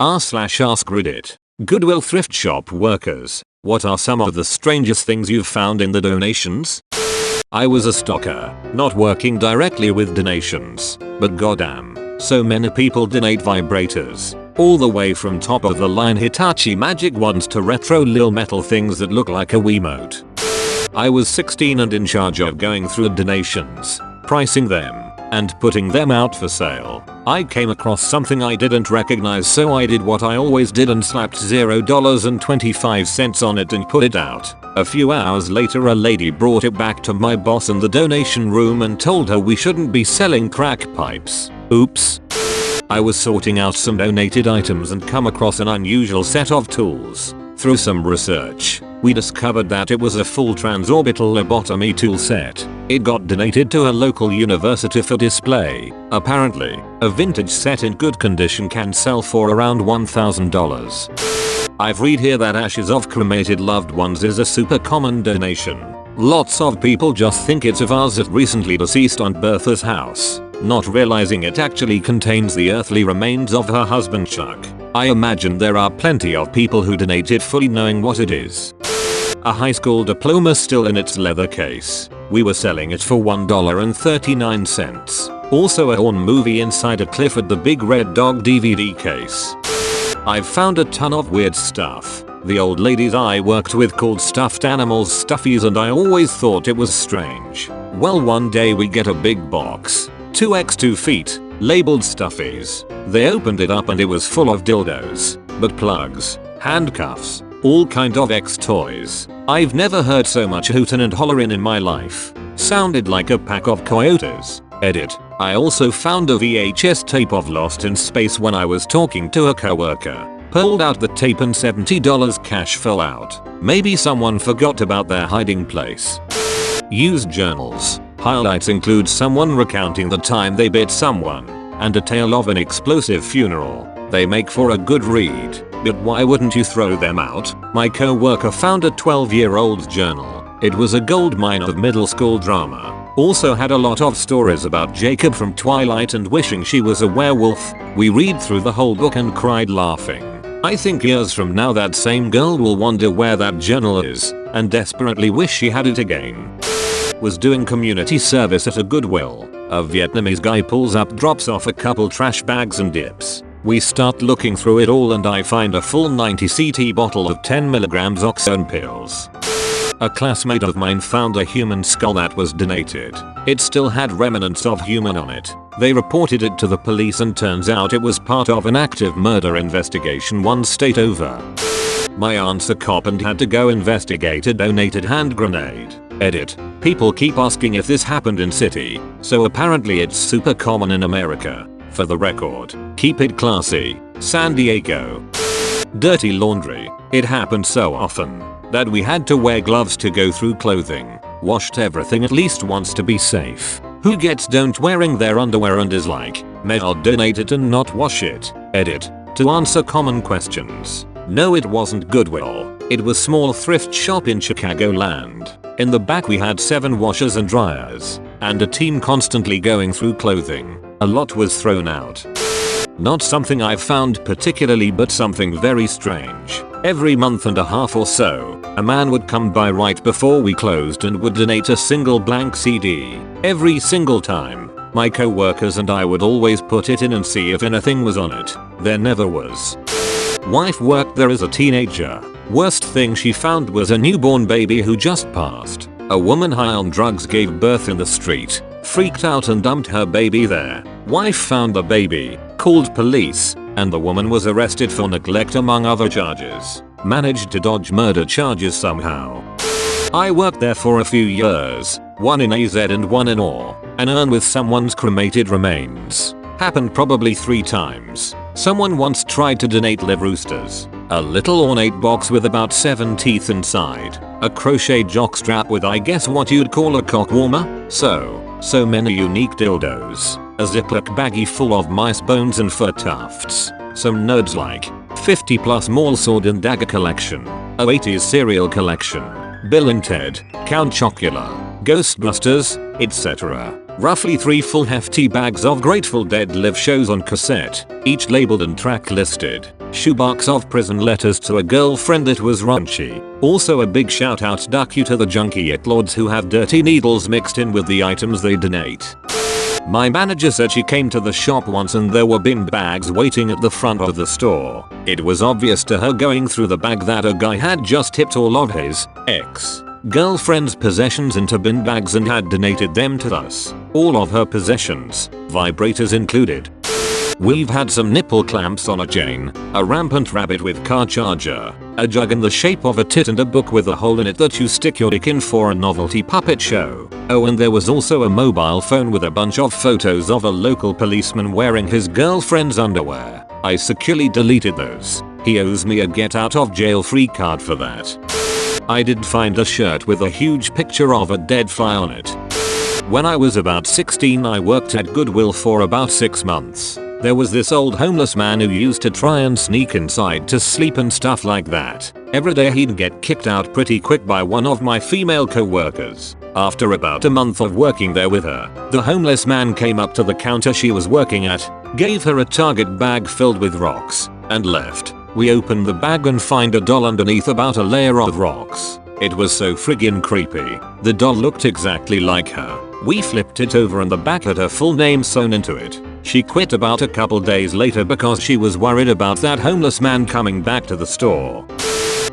r/AskReddit. Goodwill thrift shop workers. What are some of the strangest things you've found in the donations? I was a stalker, not working directly with donations, but goddamn, so many people donate vibrators. All the way from top of the line Hitachi Magic ones to retro lil metal things that look like a Wiimote. I was 16 and in charge of going through donations, pricing them, and putting them out for sale. I came across something I didn't recognize, so I did what I always did and slapped $0.25 on it and put it out. A few hours later a lady brought it back to my boss in the donation room and told her we shouldn't be selling crack pipes. Oops. I was sorting out some donated items and come across an unusual set of tools. Through some research, we discovered that it was a full transorbital lobotomy tool set. It got donated to a local university for display. Apparently, a vintage set in good condition can sell for around $1,000. I've read here that ashes of cremated loved ones is a super common donation. Lots of people just think it's a vase of recently deceased Aunt Bertha's house, not realizing it actually contains the earthly remains of her husband Chuck. I imagine there are plenty of people who donate it fully knowing what it is. A high school diploma still in its leather case. We were selling it for $1.39. Also a Horn movie inside a Clifford the Big Red Dog DVD case. I've found a ton of weird stuff. The old ladies I worked with called stuffed animals stuffies and I always thought it was strange. Well, one day we get a big box, 2x2 feet, labeled stuffies. They opened it up and it was full of dildos, butt plugs, handcuffs, all kind of ex-toys. I've never heard so much hootin' and hollerin' in my life. Sounded like a pack of coyotes. Edit. I also found a VHS tape of Lost in Space when I was talking to a coworker. Pulled out the tape and $70 cash fell out. Maybe someone forgot about their hiding place. Used journals. Highlights include someone recounting the time they bit someone, and a tale of an explosive funeral. They make for a good read, but why wouldn't you throw them out? My co-worker found a 12-year-old's journal. It was a gold mine of middle school drama. Also had a lot of stories about Jacob from Twilight and wishing she was a werewolf. We read through the whole book and cried laughing. I think years from now that same girl will wonder where that journal is, and desperately wish she had it again. Was doing community service at a Goodwill. A Vietnamese guy pulls up, drops off a couple trash bags and dips. We start looking through it all and I find a full 90 cc bottle of 10mg Oxone pills. A classmate of mine found a human skull that was donated. It still had remnants of human on it. They reported it to the police and turns out it was part of an active murder investigation one state over. My aunt's a cop and had to go investigate a donated hand grenade. Edit. People keep asking if this happened in city, so apparently it's super common in America. For the record, keep it classy. San Diego. Dirty laundry. It happened so often that we had to wear gloves to go through clothing. Washed everything at least once to be safe. Who gets don't wearing their underwear and is like, may I'll donate it and not wash it. Edit. To answer common questions. No, it wasn't Goodwill. It was small thrift shop in Chicagoland. In the back we had 7 washers and dryers, and a team constantly going through clothing. A lot was thrown out. Not something I've found particularly, but something very strange. Every month and a half or so, a man would come by right before we closed and would donate a single blank CD. Every single time. My co-workers and I would always put it in and see if anything was on it. There never was. Wife worked there as a teenager. Worst thing she found was a newborn baby who just passed. A woman high on drugs gave birth in the street, freaked out and dumped her baby there. Wife found the baby, called police, and the woman was arrested for neglect among other charges. Managed to dodge murder charges somehow. I worked there for a few years, one in AZ and one in OR, an urn with someone's cremated remains. Happened probably 3 times. Someone once tried to donate live roosters. A little ornate box with about 7 teeth inside. A crochet jockstrap with I guess what you'd call a cock warmer. So many unique dildos. A Ziploc baggie full of mice bones and fur tufts. Some nerds like 50 plus mall sword and dagger collection. A 80s cereal collection. Bill and Ted, Count Chocula, Ghostbusters, etc. Roughly 3 full hefty bags of Grateful Dead live shows on cassette, each labeled and track listed. shoebox of prison letters to a girlfriend that was raunchy. Also a big shout out duck you to the junkie lords who have dirty needles mixed in with the items they donate. My manager said she came to the shop once and there were bin bags waiting at the front of the store. It was obvious to her going through the bag that a guy had just tipped all of his ex-girlfriend's possessions into bin bags and had donated them to us. All of her possessions, vibrators included. We've had some nipple clamps on a chain, a rampant rabbit with car charger, a jug in the shape of a tit and a book with a hole in it that you stick your dick in for a novelty puppet show. Oh, and there was also a mobile phone with a bunch of photos of a local policeman wearing his girlfriend's underwear. I securely deleted those. He owes me a get out of jail free card for that. I did find a shirt with a huge picture of a dead fly on it. When I was about 16 I worked at Goodwill for about 6 months. There was this old homeless man who used to try and sneak inside to sleep and stuff like that. Every day he'd get kicked out pretty quick by one of my female co-workers. After about a month of working there with her, the homeless man came up to the counter she was working at, gave her a Target bag filled with rocks, and left. We opened the bag and find a doll underneath about a layer of rocks. It was so friggin' creepy. The doll looked exactly like her. We flipped it over and the back had her full name sewn into it. She quit about a couple days later because she was worried about that homeless man coming back to the store.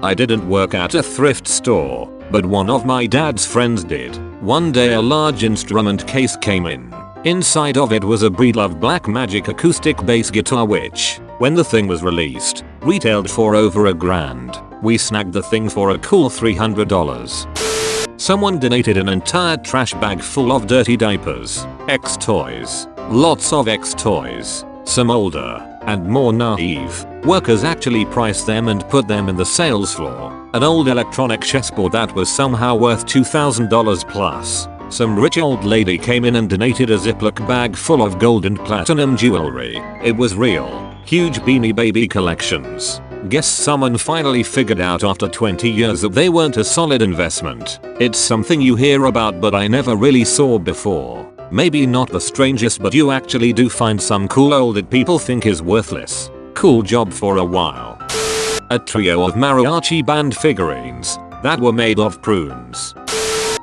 I didn't work at a thrift store, but one of my dad's friends did. One day a large instrument case came in. Inside of it was a Breedlove Black Magic acoustic bass guitar which, when the thing was released, retailed for over $1,000. We snagged the thing for a cool $300. Someone donated an entire trash bag full of dirty diapers, X-toys. Lots of X-toys. Some older and more naive workers actually priced them and put them in the sales floor. An old electronic chessboard that was somehow worth $2,000 plus. Some rich old lady came in and donated a Ziploc bag full of gold and platinum jewelry. It was real. Huge Beanie Baby collections. Guess someone finally figured out after 20 years that they weren't a solid investment. It's something you hear about but I never really saw before. Maybe not the strangest but you actually do find some cool old that people think is worthless. Cool job for a while. A trio of mariachi band figurines that were made of prunes.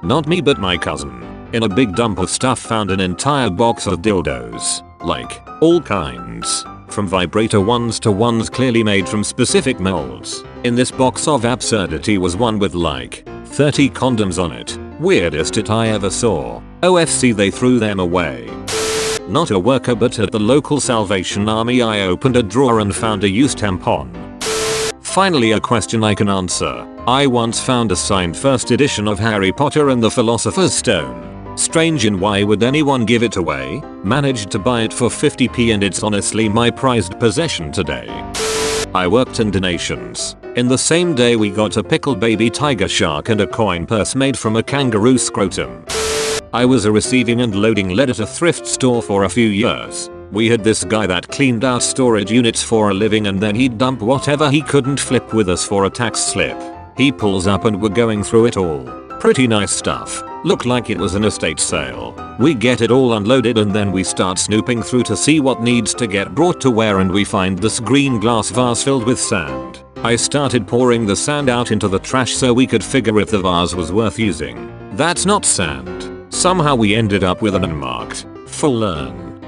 Not me but my cousin. In a big dump of stuff found an entire box of dildos. Like, all kinds. From vibrator ones to ones clearly made from specific molds. In this box of absurdity was one with like 30 condoms on it. Weirdest it I ever saw. OFC they threw them away. Not a worker but at the local Salvation Army I opened a drawer and found a used tampon. Finally a question I can answer. I once found a signed first edition of Harry Potter and the Philosopher's Stone. Strange and why would anyone give it away? Managed to buy it for 50p and it's honestly my prized possession today. I worked in donations. In the same day we got a pickled baby tiger shark and a coin purse made from a kangaroo scrotum. I was a receiving and loading lead at a thrift store for a few years. We had this guy that cleaned out storage units for a living and then he'd dump whatever he couldn't flip with us for a tax slip. He pulls up and we're going through it all. Pretty nice stuff. Looked like it was an estate sale. We get it all unloaded and then we start snooping through to see what needs to get brought to where and we find this green glass vase filled with sand. I started pouring the sand out into the trash so we could figure if the vase was worth using. That's not sand. Somehow we ended up with an unmarked, full urn.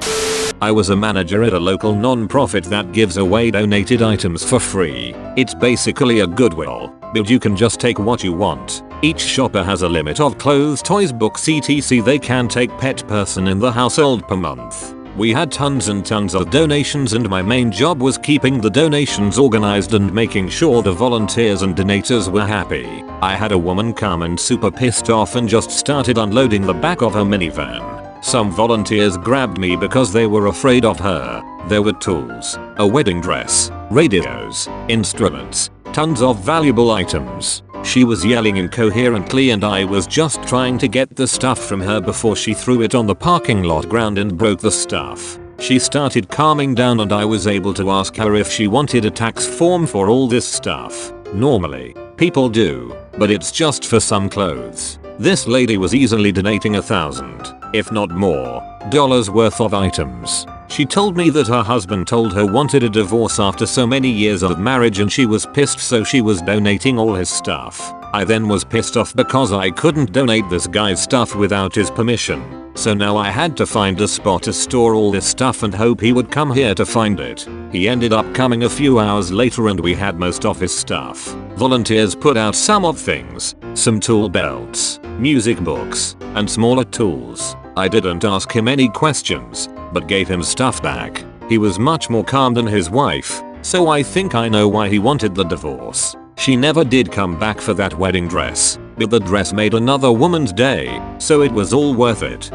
I was a manager at a local non-profit that gives away donated items for free. It's basically a Goodwill, but you can just take what you want. Each shopper has a limit of clothes, toys, books, etc. they can take pet person in the household per month. We had tons and tons of donations and my main job was keeping the donations organized and making sure the volunteers and donators were happy. I had a woman come and super pissed off and just started unloading the back of her minivan. Some volunteers grabbed me because they were afraid of her. There were tools, a wedding dress, radios, instruments, tons of valuable items. She was yelling incoherently and I was just trying to get the stuff from her before she threw it on the parking lot ground and broke the stuff. She started calming down and I was able to ask her if she wanted a tax form for all this stuff. Normally, people do, but it's just for some clothes. This lady was easily donating $1,000. if not more, dollars worth of items. She told me that her husband told her wanted a divorce after so many years of marriage and she was pissed, so she was donating all his stuff. I then was pissed off because I couldn't donate this guy's stuff without his permission. So now I had to find a spot to store all this stuff and hope he would come here to find it. He ended up coming a few hours later and we had most of his stuff. Volunteers put out some of things, some tool belts, music books, and smaller tools. I didn't ask him any questions, but gave him stuff back. He was much more calm than his wife, so I think I know why he wanted the divorce. She never did come back for that wedding dress, but the dress made another woman's day, so it was all worth it.